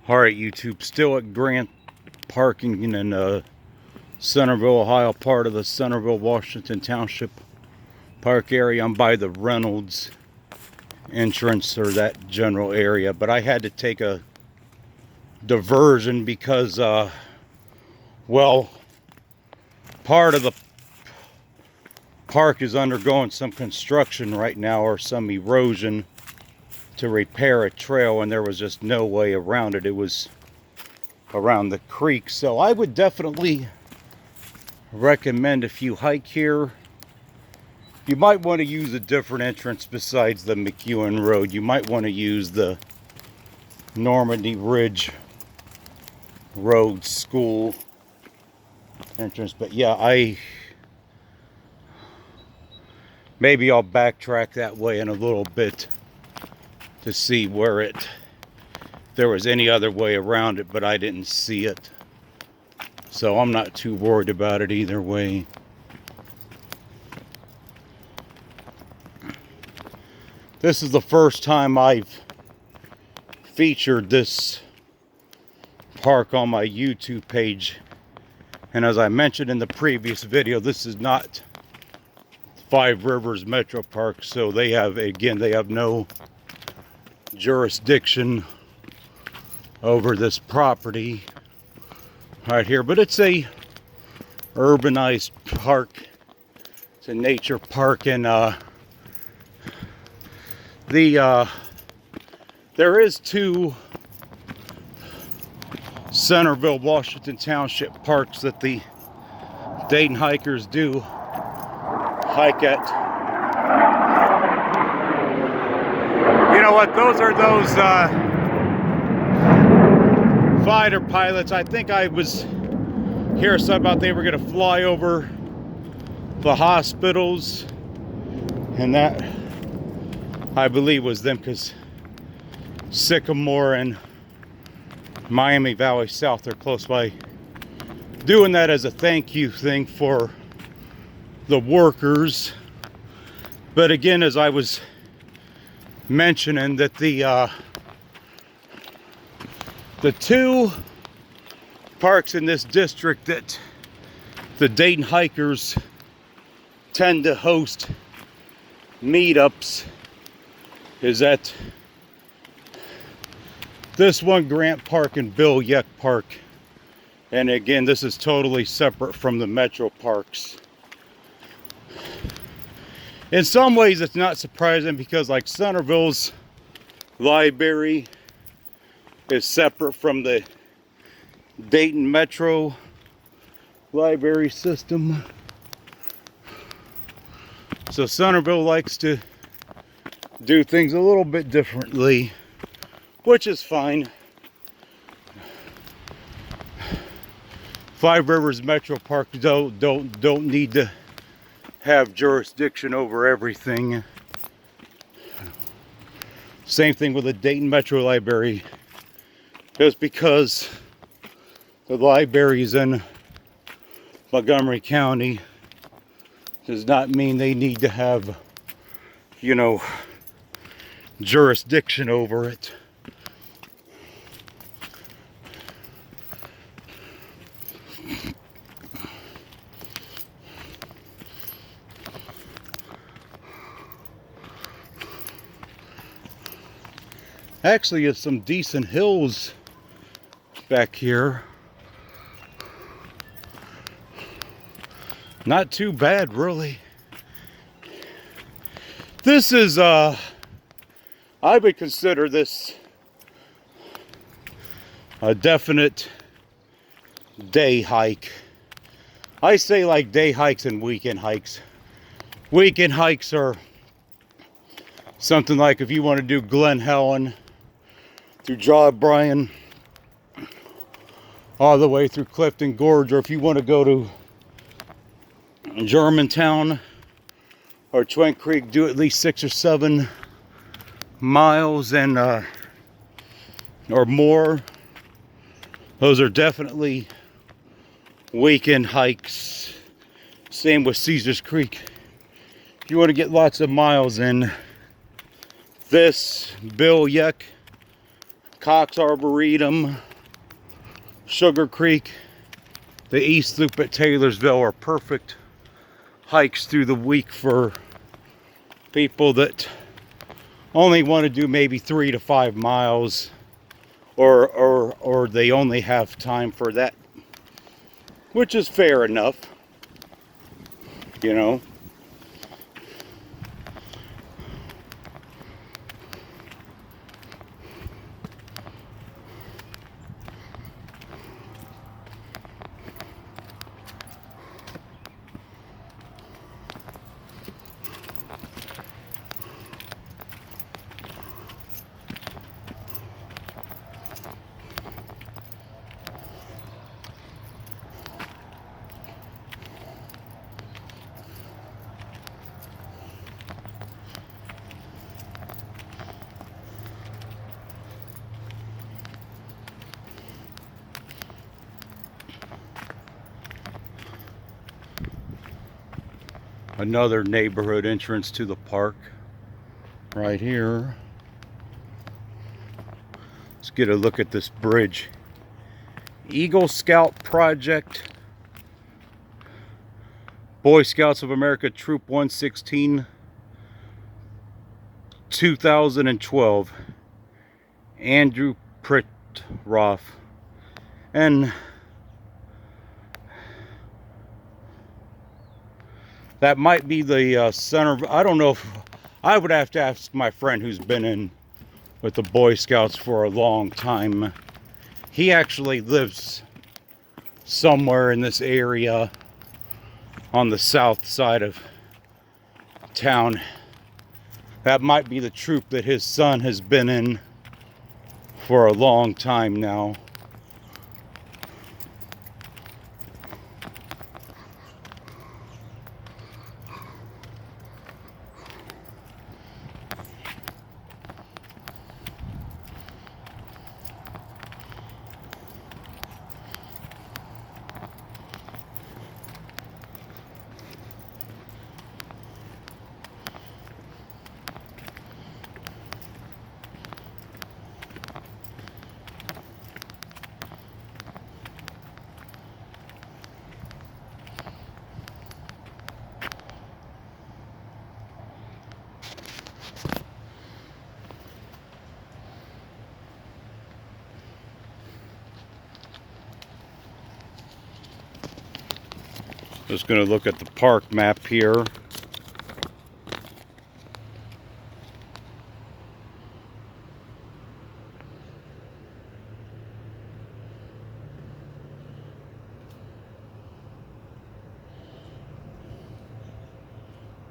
Alright YouTube, still at Grant Parking in Centerville, Ohio, part of the Centerville, Washington Township Park area. I'm by the Reynolds entrance, or that general area, but I had to take a diversion because well, part of the park is undergoing some construction right now, or some erosion to repair a trail, and there was just no way around it. It was around the creek. So I would definitely recommend, if you hike here, you might want to use a different entrance besides the McEwen Road. You might want to use the Normandy Ridge Road School entrance. But yeah, maybe I'll backtrack that way in a little bit to see where there was any other way around it, but I didn't see it. So I'm not too worried about it either way. This is the first time I've featured this park on my YouTube page. And as I mentioned in the previous video, this is not Five Rivers Metro Park. So they have no jurisdiction over this property right here, but it's a urbanized park. It's a nature park, and there is two Centerville, Washington Township parks that the Dayton hikers do hike at. You know what? Those are those fighter pilots. I think I was hearing something about they were going to fly over the hospitals, and that, I believe, was them, because Sycamore and Miami Valley South are close by, doing that as a thank you thing for the workers. But again, as I was mentioning, that the two parks in this district that the Dayton hikers tend to host meetups is at this one, Grant Park, and Bill Yeck Park. And again, this is totally separate from the metro parks. In some ways, it's not surprising, because like Centerville's library is separate from the Dayton Metro library system. So Centerville likes to do things a little bit differently, which is fine. Five Rivers Metro Park don't need to have jurisdiction over everything. Same thing with the Dayton Metro Library. Just because the library is in Montgomery County does not mean they need to have, you know, jurisdiction over it. Actually, there's some decent hills back here. Not too bad, really. This is I would consider this a definite day hike. I say like day hikes and weekend hikes. Weekend hikes are something like if you want to do Glen Helen through John Bryan all the way through Clifton Gorge, or if you want to go to Germantown or Twin Creek, do at least 6 or 7 miles and or more. Those are definitely weekend hikes. Same with Caesars Creek. If you want to get lots of miles in, this Bill Yeck Cox Arboretum, Sugar Creek, the East Loop at Taylorsville are perfect hikes through the week for people that only want to do maybe 3 to 5 miles, or they only have time for that, which is fair enough, you know. Another neighborhood entrance to the park right here. Let's get a look at this bridge. Eagle Scout Project, Boy Scouts of America, Troop 116, 2012. Andrew Pritroff. And that might be the center. I don't know if I would have to ask my friend who's been in with the Boy Scouts for a long time. He actually lives somewhere in this area on the south side of town. That might be the troop that his son has been in for a long time now. Just going to look at the park map here.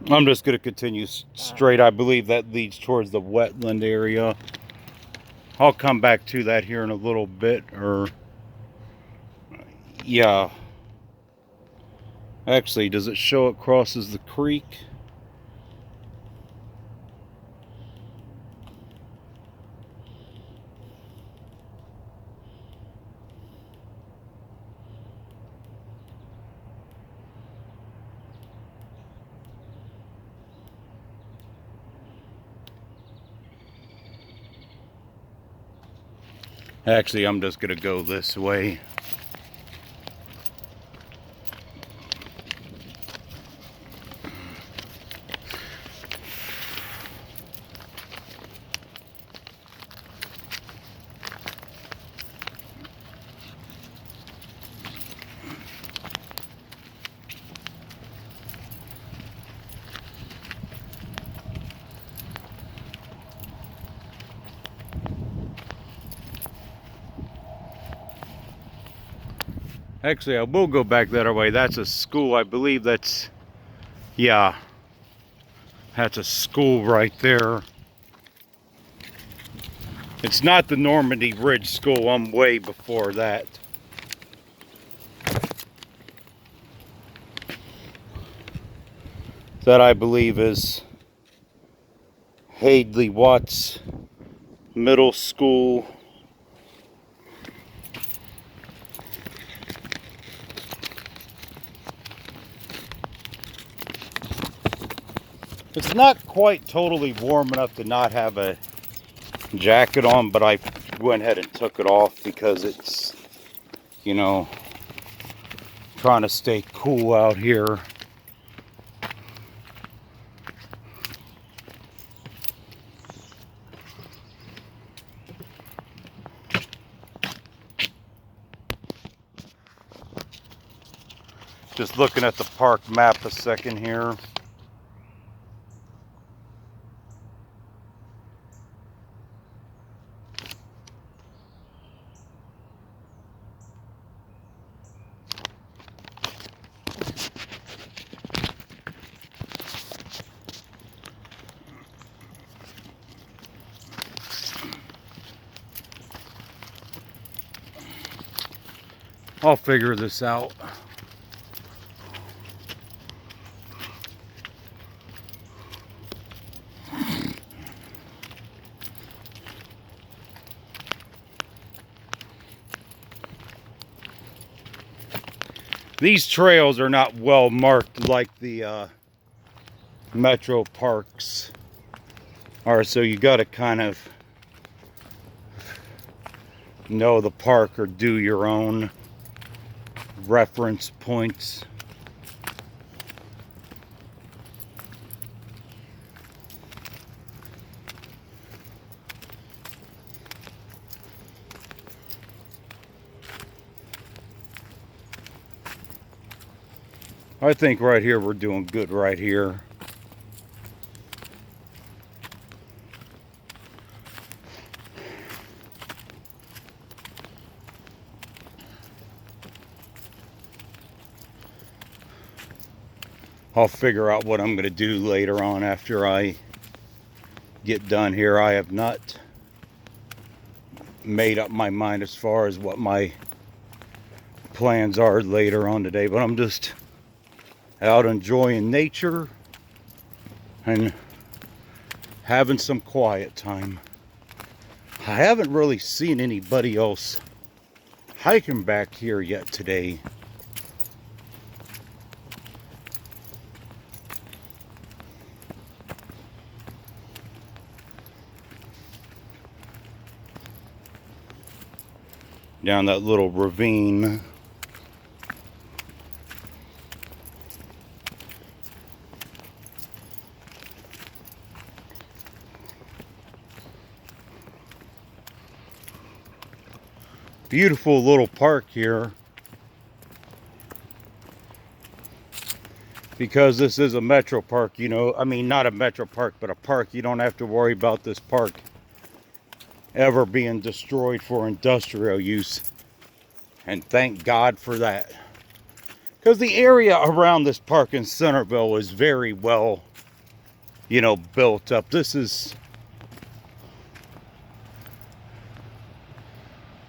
I'm just going to continue straight. I believe that leads towards the wetland area. I'll come back to that here in a little bit. Or yeah. Actually, does it show it crosses the creek? Actually, I'm just going to go this way. Actually, I will go back that way. That's a school. I believe that's, yeah, that's a school right there. It's not the Normandy Ridge School. I'm way before that. That I believe is Hadley Watts Middle School. It's not quite totally warm enough to not have a jacket on, but I went ahead and took it off because it's, you know, trying to stay cool out here. Just looking at the park map a second here. I'll figure this out. These trails are not well marked like the metro parks are, so you got to kind of know the park or do your own reference points. I think right here we're doing good right here. I'll figure out what I'm going to do later on after I get done here. I have not made up my mind as far as what my plans are later on today, but I'm just out enjoying nature and having some quiet time. I haven't really seen anybody else hiking back here yet today. Down that little ravine. Beautiful little park here. Because this is a metro park, you know, I mean not a metro park, but a park. You don't have to worry about this park ever being destroyed for industrial use, and thank God for that, because the area around this park in Centerville is very well, you know, built up. This is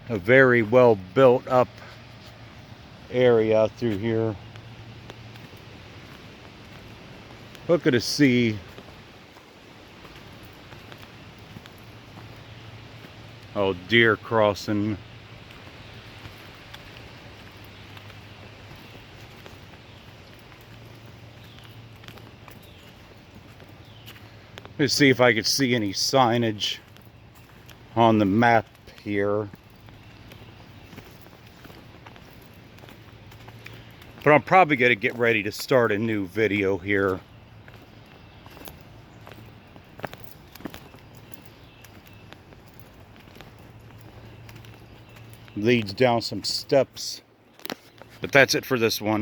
a very well built up area through here. Look at the sea. Oh, deer crossing. Let's see if I could see any signage on the map here. But I'm probably going to get ready to start a new video here. Leads down some steps. But that's it for this one.